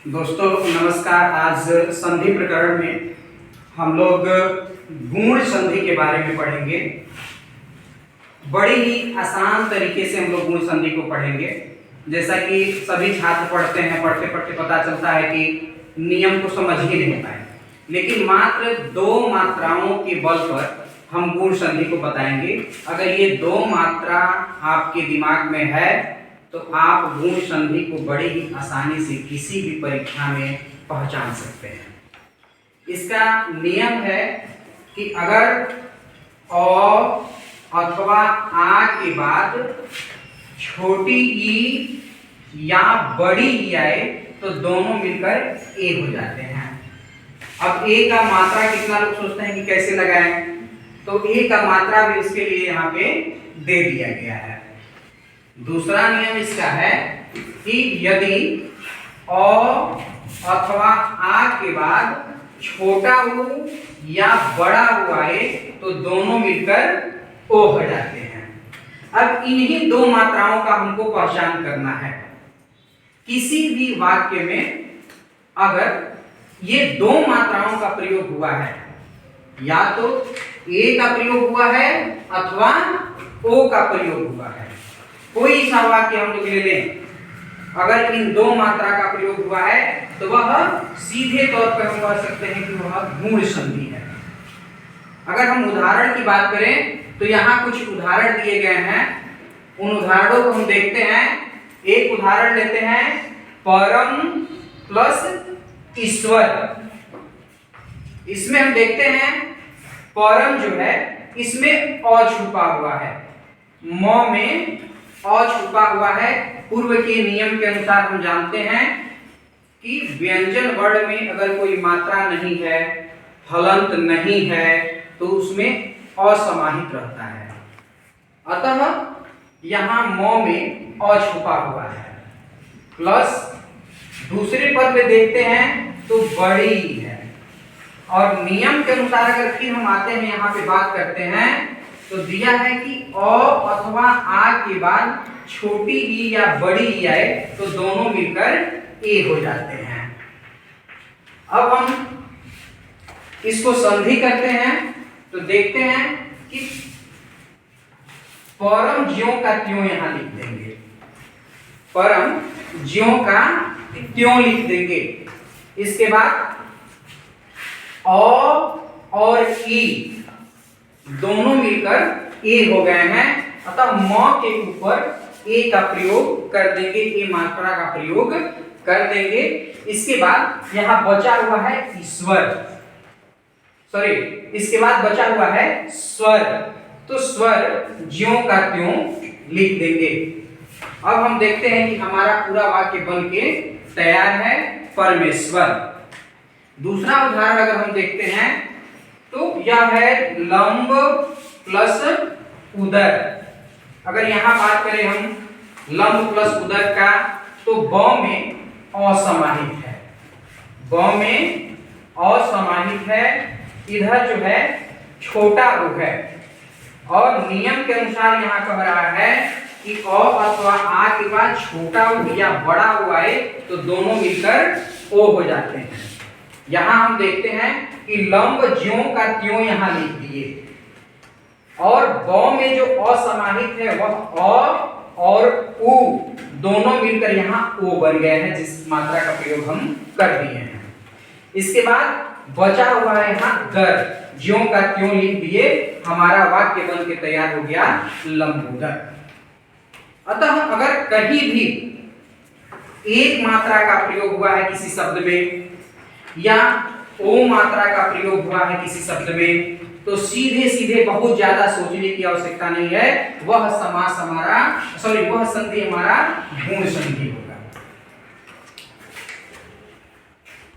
दोस्तों नमस्कार। आज संधि प्रकरण में हम लोग गुण संधि के बारे में पढ़ेंगे। बड़ी ही आसान तरीके से हम लोग गुण संधि को पढ़ेंगे। जैसा कि सभी छात्र पढ़ते हैं, पढ़ते पढ़ते पता चलता है कि नियम को समझ ही नहीं पाए, लेकिन मात्र दो मात्राओं के बल पर हम गुण संधि को बताएंगे। अगर ये दो मात्रा आपके दिमाग में है तो आप गुण संधि को बड़ी ही आसानी से किसी भी परीक्षा में पहचान सकते हैं। इसका नियम है कि अगर अ अथवा आ के बाद छोटी ई या बड़ी ई आए तो दोनों मिलकर ए हो जाते हैं। अब ए का मात्रा कितना लोग सोचते हैं कि कैसे लगाएं, तो ए का मात्रा भी उसके लिए यहाँ पे दे दिया गया है। दूसरा नियम इसका है कि यदि अ अथवा आ के बाद छोटा ऊ या बड़ा ऊ आए तो दोनों मिलकर ओ हो जाते हैं। अब इन्हीं दो मात्राओं का हमको पहचान करना है। किसी भी वाक्य में अगर ये दो मात्राओं का प्रयोग हुआ है, या तो ए का प्रयोग हुआ है अथवा ओ का प्रयोग हुआ है, कोई सा वाक्य हम लोग ले लें, अगर इन दो मात्रा का प्रयोग हुआ है तो वह सीधे तौर पर हम कह सकते हैं कि वह गुण संधि है। अगर हम उदाहरण की बात करें तो यहाँ कुछ उदाहरण दिए गए हैं। उन उदाहरणों को हम देखते हैं। एक उदाहरण लेते हैं, परम प्लस ईश्वर। इसमें हम देखते हैं परम जो है इसमें अ छुपा हुआ है, म में अ छुपा हुआ है। पूर्व के नियम के अनुसार हम जानते हैं कि व्यंजन वर्ण में अगर कोई मात्रा नहीं है, हलंत नहीं है, तो उसमें असमाहित रहता है। अतः यहाँ म में अ छुपा हुआ है। प्लस दूसरे पद में देखते हैं तो बड़ी है। और नियम के अनुसार अगर फिर हम आते हैं, यहाँ पे बात करते हैं, तो दिया है कि अ अथवा आ के बाद छोटी ई या बड़ी ई आए तो दोनों मिलकर ए हो जाते हैं। अब हम इसको संधि करते हैं तो देखते हैं कि परम ज्यों का त्यों यहां लिख देंगे, परम ज्यों का त्यों लिख देंगे। इसके बाद अ और ई दोनों मिलकर ए हो गए हैं, अतः म के ऊपर ए का प्रयोग कर देंगे, ए मात्रा का प्रयोग कर देंगे। इसके बाद यहां बचा हुआ है ईश्वर, सॉरी, इसके बाद बचा हुआ है स्वर, तो स्वर ज्यों का त्यों लिख देंगे। अब हम देखते हैं कि हमारा पूरा वाक्य बन के तैयार है, परमेश्वर। दूसरा उदाहरण अगर हम देखते हैं तो यह है लंब प्लस उदर। अगर यहां बात करें हम लंब प्लस उदर का, तो ब में असमाहित है, ब में असमाहित है। इधर जो है छोटा उ है, और नियम के अनुसार यहाँ कह रहा है कि अ अथवा आ के बाद छोटा उ या बड़ा उ आए तो दोनों मिलकर ओ हो जाते हैं। यहाँ हम देखते हैं कि लंब ज्यों का त्यों यहाँ लिख दिए, और ब में जो असमाहित है वह अ और उ दोनों मिलकर यहाँ ओ बन गए हैं, जिस मात्रा का प्रयोग हम कर दिए हैं। इसके बाद बचा हुआ है यहाँ दर, ज्यों का त्यों लिख दिए, हमारा वाक्य बन के तैयार हो गया लंबोदर। अतः अगर कहीं भी एक मात्रा का प्रयोग हुआ है किसी शब्द में, या ओ मात्रा का प्रयोग हुआ है किसी शब्द में, तो सीधे सीधे बहुत ज्यादा सोचने की आवश्यकता नहीं है, वह समास हमारा, सॉरी, वह संधि हमारा गुण संधि होगा।